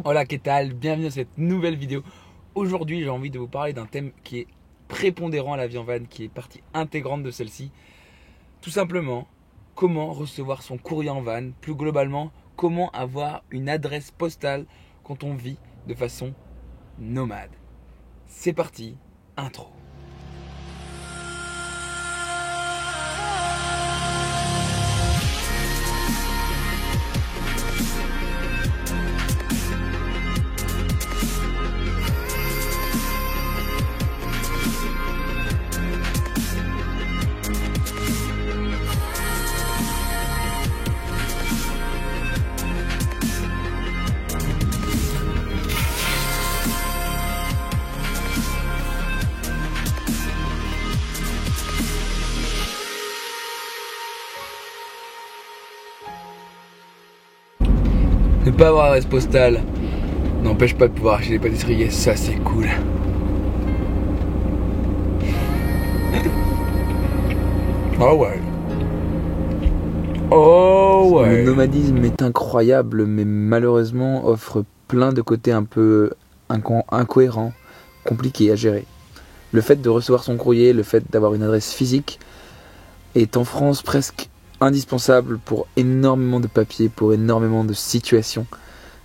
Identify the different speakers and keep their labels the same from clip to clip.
Speaker 1: Hola, ¿qué tal? Bienvenue dans cette nouvelle vidéo. Aujourd'hui, j'ai envie de vous parler d'un thème qui est prépondérant à la vie en van, qui est partie intégrante de celle-ci. Tout simplement, comment recevoir son courrier en van. Plus globalement, comment avoir une adresse postale quand on vit de façon nomade. C'est parti, intro. Ne pas avoir d'adresse postale n'empêche pas de pouvoir acheter des pâtisseries et ça c'est cool. Oh ouais. Oh ouais. Le nomadisme est incroyable mais malheureusement offre plein de côtés un peu incohérents, compliqués à gérer. Le fait de recevoir son courrier, le fait d'avoir une adresse physique est en France presque indispensable pour énormément de papiers, pour énormément de situations.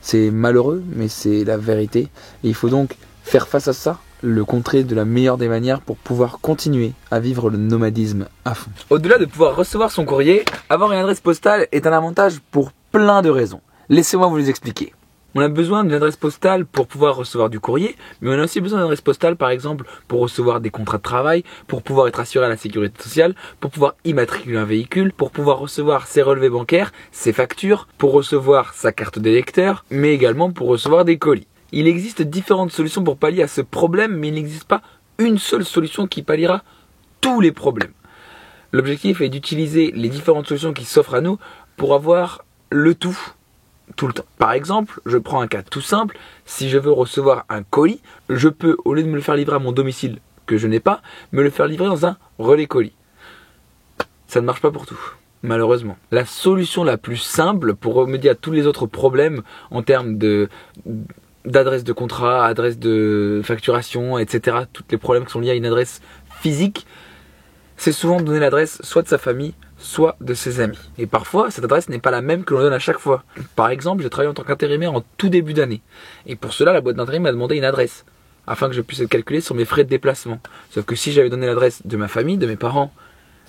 Speaker 1: C'est malheureux, mais c'est la vérité. Et il faut donc faire face à ça, le contrer de la meilleure des manières pour pouvoir continuer à vivre le nomadisme à fond. Au-delà de pouvoir recevoir son courrier, avoir une adresse postale est un avantage pour plein de raisons. Laissez-moi vous les expliquer. On a besoin d'une adresse postale pour pouvoir recevoir du courrier, mais on a aussi besoin d'une adresse postale par exemple pour recevoir des contrats de travail, pour pouvoir être assuré à la sécurité sociale, pour pouvoir immatriculer un véhicule, pour pouvoir recevoir ses relevés bancaires, ses factures, pour recevoir sa carte d'électeur, mais également pour recevoir des colis. Il existe différentes solutions pour pallier à ce problème, mais il n'existe pas une seule solution qui palliera tous les problèmes. L'objectif est d'utiliser les différentes solutions qui s'offrent à nous pour avoir le tout le temps. Par exemple, je prends un cas tout simple, si je veux recevoir un colis, je peux, au lieu de me le faire livrer à mon domicile que je n'ai pas, me le faire livrer dans un relais colis. Ça ne marche pas pour tout, malheureusement. La solution la plus simple pour remédier à tous les autres problèmes en termes d'adresse de contrat, adresse de facturation, etc., tous les problèmes qui sont liés à une adresse physique, c'est souvent de donner l'adresse soit de sa famille, soit de ses amis. Et parfois, cette adresse n'est pas la même que l'on donne à chaque fois. Par exemple, j'ai travaillé en tant qu'intérimaire en tout début d'année. Et pour cela, la boîte d'intérim m'a demandé une adresse, afin que je puisse être calculé sur mes frais de déplacement. Sauf que si j'avais donné l'adresse de ma famille, de mes parents,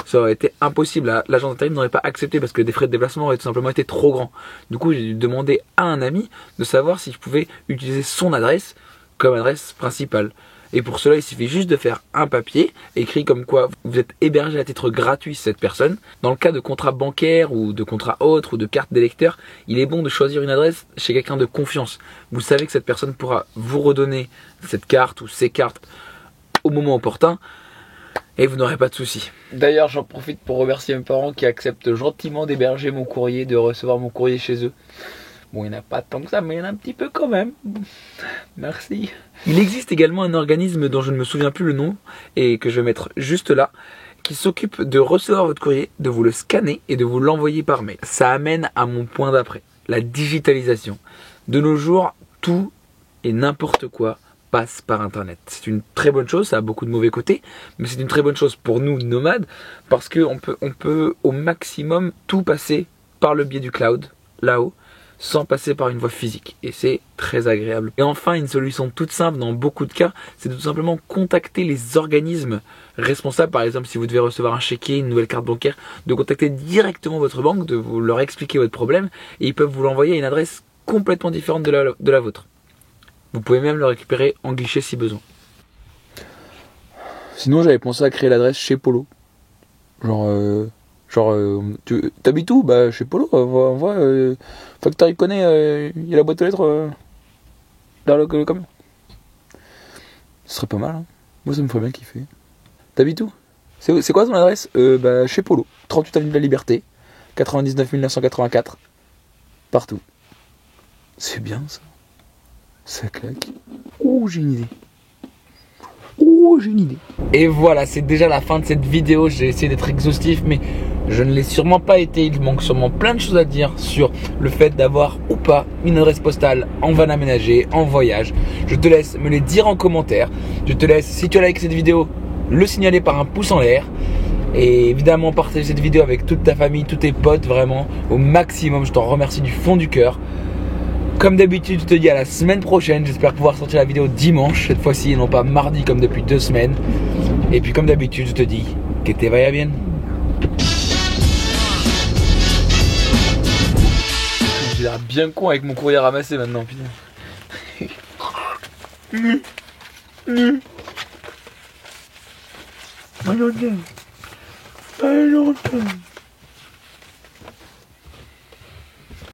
Speaker 1: ça aurait été impossible. L'agent d'intérim n'aurait pas accepté parce que les frais de déplacement auraient tout simplement été trop grands. Du coup, j'ai dû demander à un ami de savoir si je pouvais utiliser son adresse comme adresse principale. Et pour cela, il suffit juste de faire un papier écrit comme quoi vous êtes hébergé à titre gratuit cette personne. Dans le cas de contrat bancaire ou de contrat autre ou de carte d'électeur, il est bon de choisir une adresse chez quelqu'un de confiance. Vous savez que cette personne pourra vous redonner cette carte ou ces cartes au moment opportun et vous n'aurez pas de soucis. D'ailleurs, j'en profite pour remercier mes parents qui acceptent gentiment d'héberger mon courrier, de recevoir mon courrier chez eux. Bon, il n'y en a pas tant que ça, mais il y en a un petit peu quand même. Merci. Il existe également un organisme dont je ne me souviens plus le nom et que je vais mettre juste là, qui s'occupe de recevoir votre courrier, de vous le scanner et de vous l'envoyer par mail. Ça amène à mon point d'après, la digitalisation. De nos jours, tout et n'importe quoi passe par Internet. C'est une très bonne chose, ça a beaucoup de mauvais côtés, mais c'est une très bonne chose pour nous, nomades, parce qu'on peut au maximum tout passer par le biais du cloud, là-haut, sans passer par une voie physique, et c'est très agréable. Et enfin, une solution toute simple dans beaucoup de cas, c'est de tout simplement contacter les organismes responsables. Par exemple, si vous devez recevoir un chéquier, une nouvelle carte bancaire, de contacter directement votre banque, de vous leur expliquer votre problème, et ils peuvent vous l'envoyer à une adresse complètement différente de la vôtre. Vous pouvez même le récupérer en guichet si besoin. Sinon, j'avais pensé à créer l'adresse chez Polo. Tu t'habites où? Bah chez Polo, envoie Factory connaît, il y a la boîte aux lettres derrière le camion. Ce serait pas mal, hein. Moi ça me ferait bien kiffer. T'habites où? C'est quoi ton adresse? Bah chez Polo, 38 avenue de la Liberté, 99 984, partout. C'est bien ça. Ça claque. Oh, j'ai une idée. Et voilà, c'est déjà la fin de cette vidéo. J'ai essayé d'être exhaustif, mais Je ne l'ai sûrement pas été, il manque sûrement plein de choses à dire sur le fait d'avoir ou pas une adresse postale en van aménagé, en voyage. Je te laisse me les dire en commentaire. Je te laisse, si tu as liké cette vidéo, le signaler par un pouce en l'air. Et évidemment, partager cette vidéo avec toute ta famille, tous tes potes, vraiment au maximum. Je t'en remercie du fond du cœur. Comme d'habitude, je te dis à la semaine prochaine. J'espère pouvoir sortir la vidéo dimanche cette fois-ci et non pas mardi comme depuis 2 semaines. Et puis comme d'habitude, je te dis que te vaya bien. J'ai l'air bien con avec mon courrier ramassé maintenant, putain. I don't know.